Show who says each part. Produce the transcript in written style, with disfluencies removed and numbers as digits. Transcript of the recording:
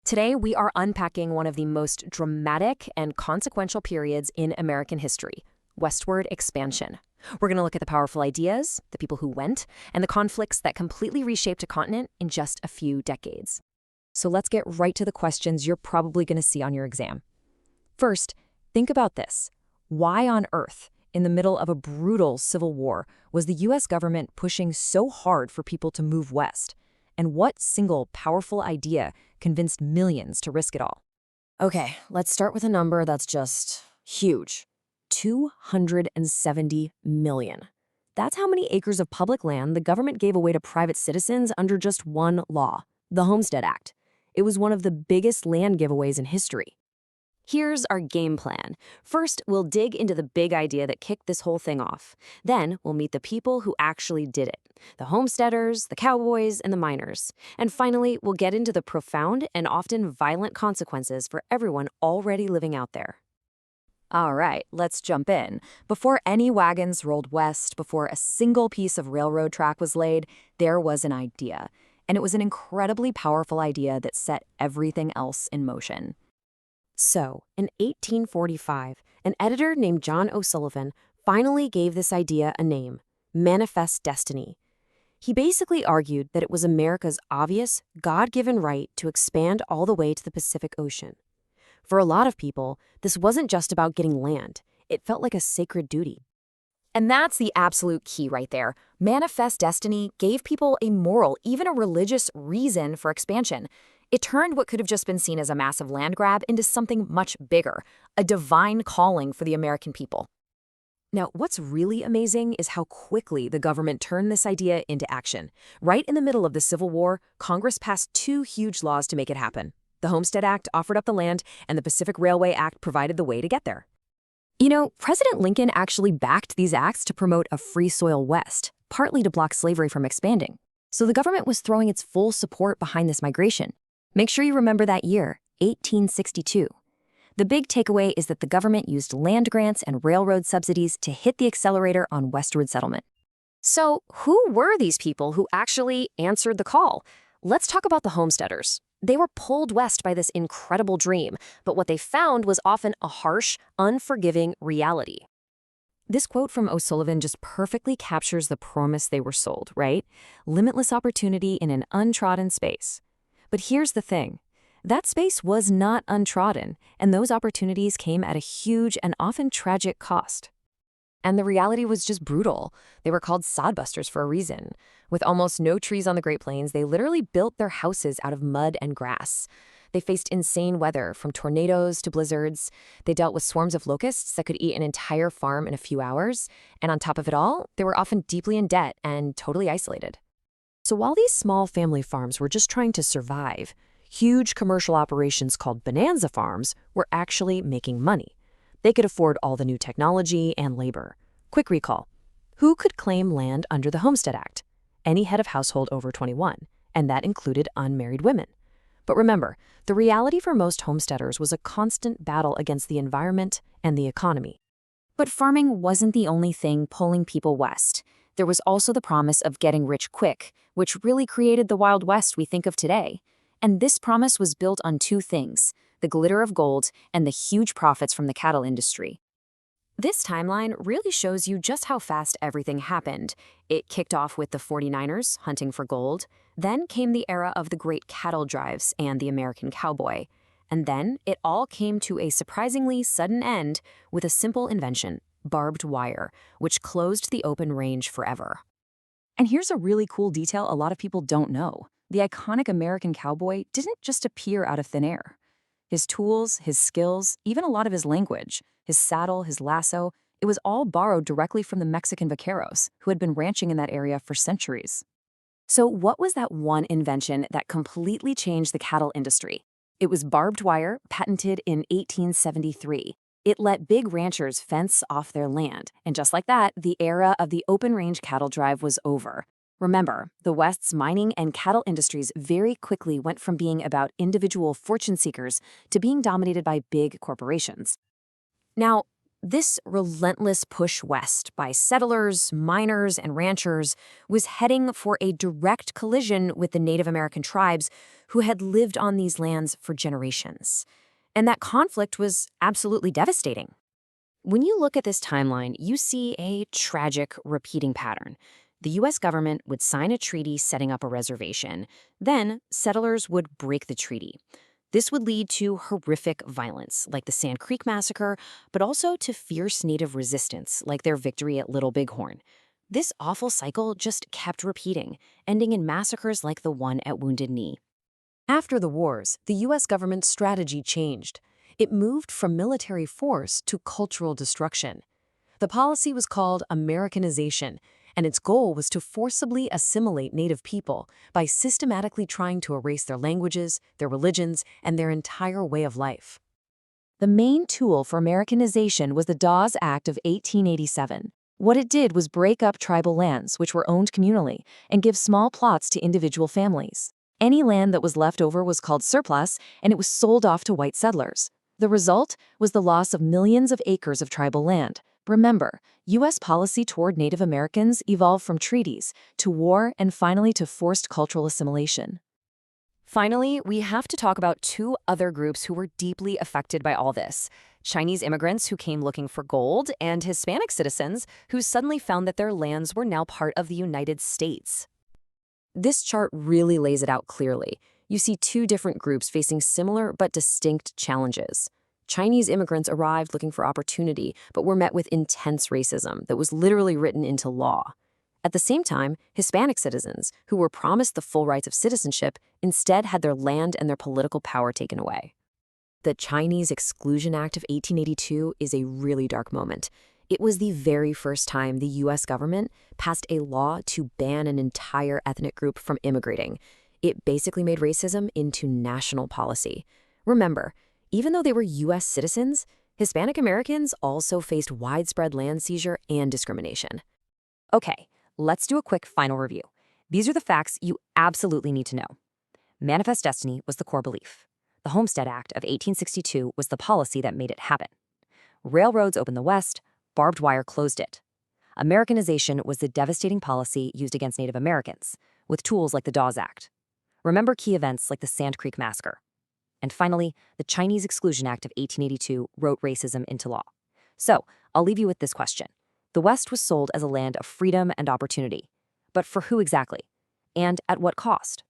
Speaker 1: Today, we are unpacking one of the most dramatic and consequential periods in American history, westward expansion. We're going to look at the powerful ideas, the people who went, and the conflicts that completely reshaped a continent in just a few decades. So let's get right to the questions you're probably going to see on your exam. First, think about this. Why on earth, in the middle of a brutal civil war, was the U.S. government pushing so hard for people to move west? And what single powerful idea convinced millions to risk it all? Okay, let's start with a number that's just huge. 270 million. That's how many acres of public land the government gave away to private citizens under just one law, the Homestead Act. It was one of the biggest land giveaways in history. Here's our game plan. First, we'll dig into the big idea that kicked this whole thing off. Then, we'll meet the people who actually did it, the homesteaders, the cowboys, and the miners. And finally, we'll get into the profound and often violent consequences for everyone already living out there. All right, let's jump in. Before any wagons rolled west, before a single piece of railroad track was laid, there was an idea. And it was an incredibly powerful idea that set everything else in motion. So, in 1845, an editor named John O'Sullivan finally gave this idea a name, Manifest Destiny. He basically argued that it was America's obvious, God-given right to expand all the way to the Pacific Ocean. For a lot of people, this wasn't just about getting land. It felt like a sacred duty. And that's the absolute key right there. Manifest Destiny gave people a moral, even a religious reason for expansion. It turned what could have just been seen as a massive land grab into something much bigger, a divine calling for the American people. Now, what's really amazing is how quickly the government turned this idea into action. Right in the middle of the Civil War, Congress passed two huge laws to make it happen. The Homestead Act offered up the land, and the Pacific Railway Act provided the way to get there. You know, President Lincoln actually backed these acts to promote a free soil west, partly to block slavery from expanding. So the government was throwing its full support behind this migration. Make sure you remember that year, 1862. The big takeaway is that the government used land grants and railroad subsidies to hit the accelerator on westward settlement. So who were these people who actually answered the call? Let's talk about the homesteaders. They were pulled west by this incredible dream, but what they found was often a harsh, unforgiving reality. This quote from O'Sullivan just perfectly captures the promise they were sold, right? Limitless opportunity in an untrodden space. But here's the thing. That space was not untrodden, and those opportunities came at a huge and often tragic cost. And the reality was just brutal. They were called sodbusters for a reason. With almost no trees on the Great Plains, they literally built their houses out of mud and grass. They faced insane weather, from tornadoes to blizzards. They dealt with swarms of locusts that could eat an entire farm in a few hours. And on top of it all, they were often deeply in debt and totally isolated. So while these small family farms were just trying to survive, huge commercial operations called bonanza farms were actually making money. They could afford all the new technology and labor. Quick recall. Who could claim land under the Homestead Act? Any head of household over 21, and that included unmarried women. But remember, the reality for most homesteaders was a constant battle against the environment and the economy. But farming wasn't the only thing pulling people west. There was also the promise of getting rich quick, which really created the Wild West we think of today. And this promise was built on two things, the glitter of gold and the huge profits from the cattle industry. This timeline really shows you just how fast everything happened. It kicked off with the 49ers hunting for gold. Then came the era of the great cattle drives and the American cowboy. And then it all came to a surprisingly sudden end with a simple invention, barbed wire, which closed the open range forever. And here's a really cool detail a lot of people don't know. The iconic American cowboy didn't just appear out of thin air. His tools, his skills, even a lot of his language, his saddle, his lasso, it was all borrowed directly from the Mexican vaqueros, who had been ranching in that area for centuries. So what was that one invention that completely changed the cattle industry? It was barbed wire, patented in 1873. It let big ranchers fence off their land, and just like that, the era of the open-range cattle drive was over. Remember, the West's mining and cattle industries very quickly went from being about individual fortune seekers to being dominated by big corporations. Now, This relentless push west by settlers, miners, and ranchers was heading for a direct collision with the Native American tribes who had lived on these lands for generations. And that conflict was absolutely devastating. When you look at this timeline, you see a tragic repeating pattern. The U.S. government would sign a treaty setting up a reservation. Then, settlers would break the treaty. This would lead to horrific violence, like the Sand Creek Massacre, but also to fierce Native resistance, like their victory at Little Bighorn. This awful cycle just kept repeating, ending in massacres like the one at Wounded Knee. After the wars, the U.S. government's strategy changed. It moved from military force to cultural destruction. The policy was called Americanization, and its goal was to forcibly assimilate Native people by systematically trying to erase their languages, their religions, and their entire way of life. The main tool for Americanization was the Dawes Act of 1887. What it did was break up tribal lands, which were owned communally, and give small plots to individual families. Any land that was left over was called surplus, and it was sold off to white settlers. The result was the loss of millions of acres of tribal land. Remember, U.S. policy toward Native Americans evolved from treaties to war and finally to forced cultural assimilation. Finally, we have to talk about two other groups who were deeply affected by all this: Chinese immigrants who came looking for gold and Hispanic citizens who suddenly found that their lands were now part of the United States. This chart really lays it out clearly. You see two different groups facing similar but distinct challenges. Chinese immigrants arrived looking for opportunity, but were met with intense racism that was literally written into law. At the same time, Hispanic citizens, who were promised the full rights of citizenship, instead had their land and their political power taken away. The Chinese Exclusion Act of 1882 is a really dark moment. It was the very first time the U.S. government passed a law to ban an entire ethnic group from immigrating. It basically made racism into national policy. Remember, even though they were U.S. citizens, Hispanic Americans also faced widespread land seizure and discrimination. Okay, let's do a quick final review. These are the facts you absolutely need to know. Manifest destiny was the core belief. The Homestead Act of 1862 was the policy that made it happen. Railroads opened the West, barbed wire closed it. Americanization was the devastating policy used against Native Americans, with tools like the Dawes Act. Remember key events like the Sand Creek Massacre. And finally, the Chinese Exclusion Act of 1882 wrote racism into law. So, I'll leave you with this question. The West was sold as a land of freedom and opportunity. But for who exactly? And at what cost?